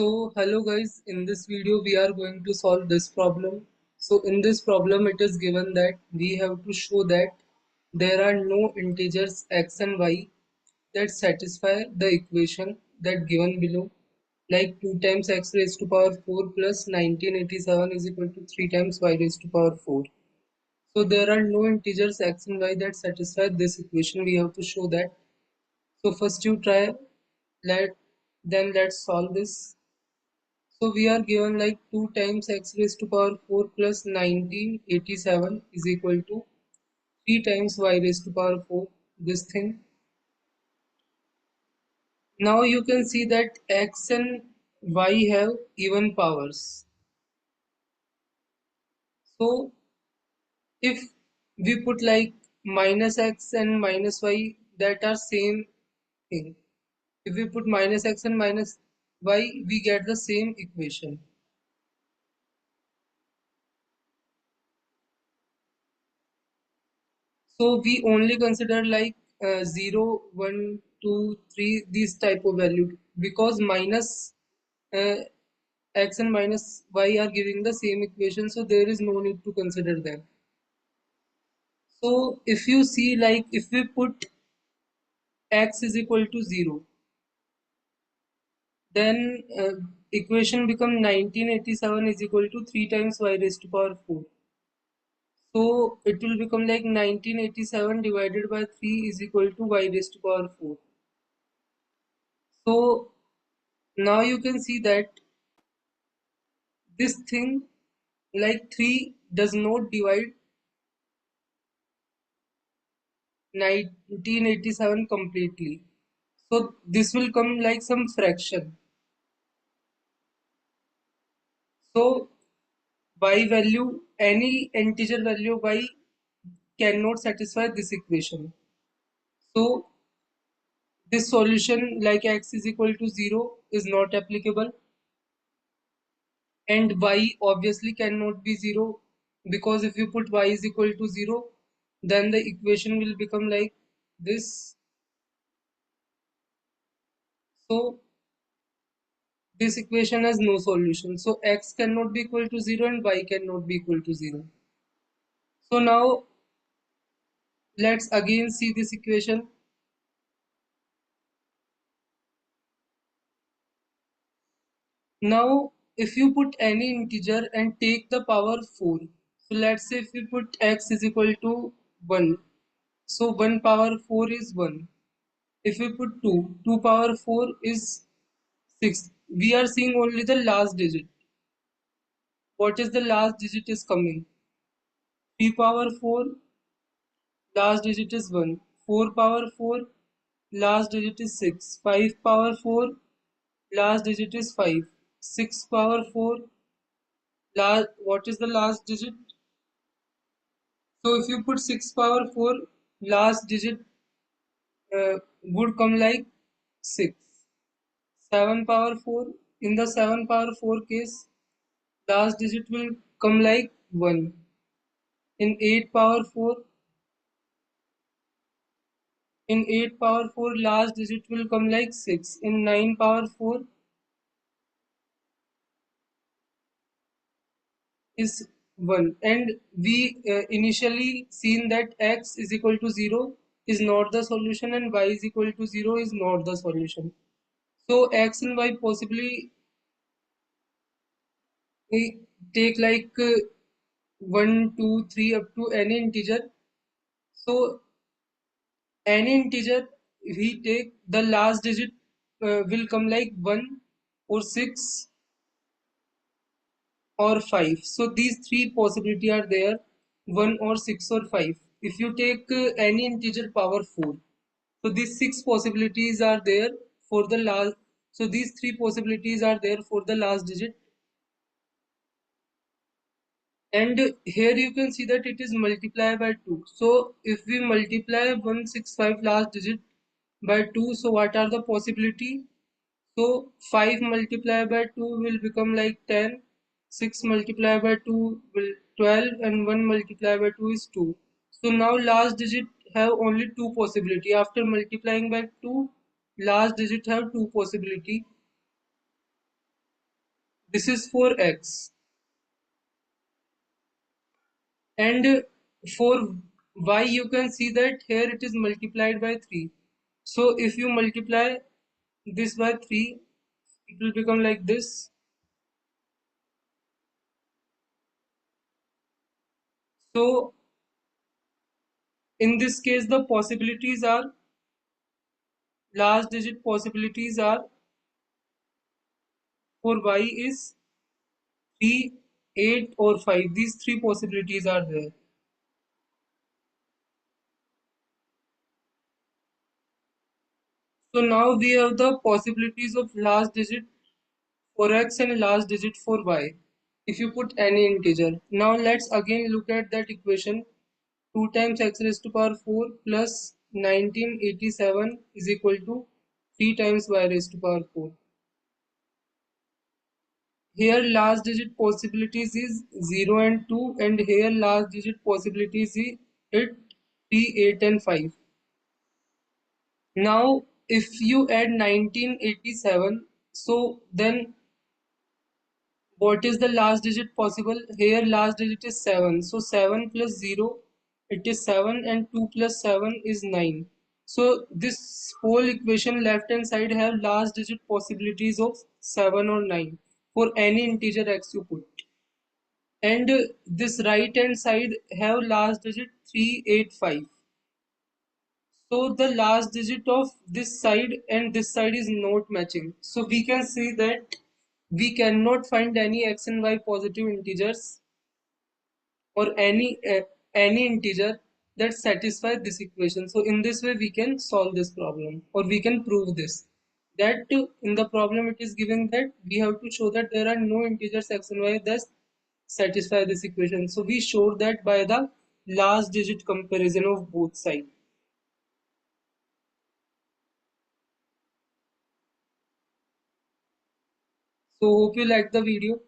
So hello guys, in this video we are going to solve this problem. So in this problem it is given that we have to show that there are no integers x and y that satisfy the equation that given below, like 2 times x raised to power 4 plus 1987 is equal to 3 times y raised to power 4. So there are no integers x and y that satisfy this equation. We have to show that. So first you try, let's solve this. So we are given like 2 times x raised to power 4 plus 1987 is equal to 3 times y raised to power 4, this thing. Now you can see that x and y have even powers. So if we put like minus x and minus y, that are same thing. If we put minus x and minus y, we get the same equation. So we only consider like 0, 1, 2, 3, these type of value, because minus uh, x and minus y are giving the same equation, so there is no need to consider them. So if you see, like if we put x is equal to 0, then equation become 1987 is equal to 3 times y raised to power 4. So it will become like 1987 divided by 3 is equal to y raised to power 4. So now you can see that this thing, like 3 does not divide 1987 completely. So this will come like some fraction. So y value, any integer value y cannot satisfy this equation. So this solution like x is equal to 0 is not applicable, and y obviously cannot be 0, because if you put y is equal to 0, then the equation will become like this. So this equation has no solution. So x cannot be equal to 0 and y cannot be equal to 0. So now let's again see this equation. Now if you put any integer and take the power 4, so let's say if we put x is equal to 1, so 1 power 4 is 1. If we put 2, 2 power 4 is 6. We are seeing only the last digit. What is the last digit is coming? 3 power 4, last digit is 1. 4 power 4, last digit is 6. 5 power 4, last digit is 5. 6 power 4, what is the last digit? So if you put 6 power 4, last digit would come like 6. 7 power 4, in the 7 power 4 case, last digit will come like 1. In 8 power 4, in 8 power 4, last digit will come like 6. In 9 power 4 is 1. And we initially seen that x is equal to 0 is not the solution and y is equal to 0 is not the solution. So x and y possibly we take like 1, 2, 3 up to any integer. So any integer we take, the last digit will come like 1 or 6 or 5. So these three possibility are there, 1 or 6 or 5. If you take any integer power 4, so these six possibilities are there for the last, so these three possibilities are there for the last digit. And here you can see that it is multiplied by 2. So if we multiply 165 last digit by 2, so what are the possibility? So 5 multiplied by 2 will become like 10, 6 multiplied by 2 will 12, and 1 multiplied by 2 is 2. So now last digit have only two possibility. After multiplying by 2, last digit have two possibility. This is for x, and for y you can see that here it is multiplied by 3. So if you multiply this by 3, it will become like this. So in this case the possibilities are, last digit possibilities are, for y is 3, 8 or 5. These three possibilities are there. So now we have the possibilities of last digit for x and last digit for y. If you put any integer. Now let's again look at that equation. 2 times x raised to power 4 plus 1987 is equal to 3 times y raised to power 4. Here last digit possibilities is 0 and 2, and here last digit possibilities is it 3, 8 and 5. Now if you add 1987, so then what is the last digit possible? Here last digit is 7. So 7 plus 0, it is 7, and 2 plus 7 is 9. So this whole equation left hand side have last digit possibilities of 7 or 9 for any integer x you put. And this right hand side have last digit 3, 8, 5. So the last digit of this side and this side is not matching. So we can see that we cannot find any x and y positive integers or any integer that satisfy this equation. So in this way we can solve this problem, or we can prove this. That in the problem it is given that we have to show that there are no integers x and y that satisfy this equation. So we showed that by the last digit comparison of both sides. So hope you like the video.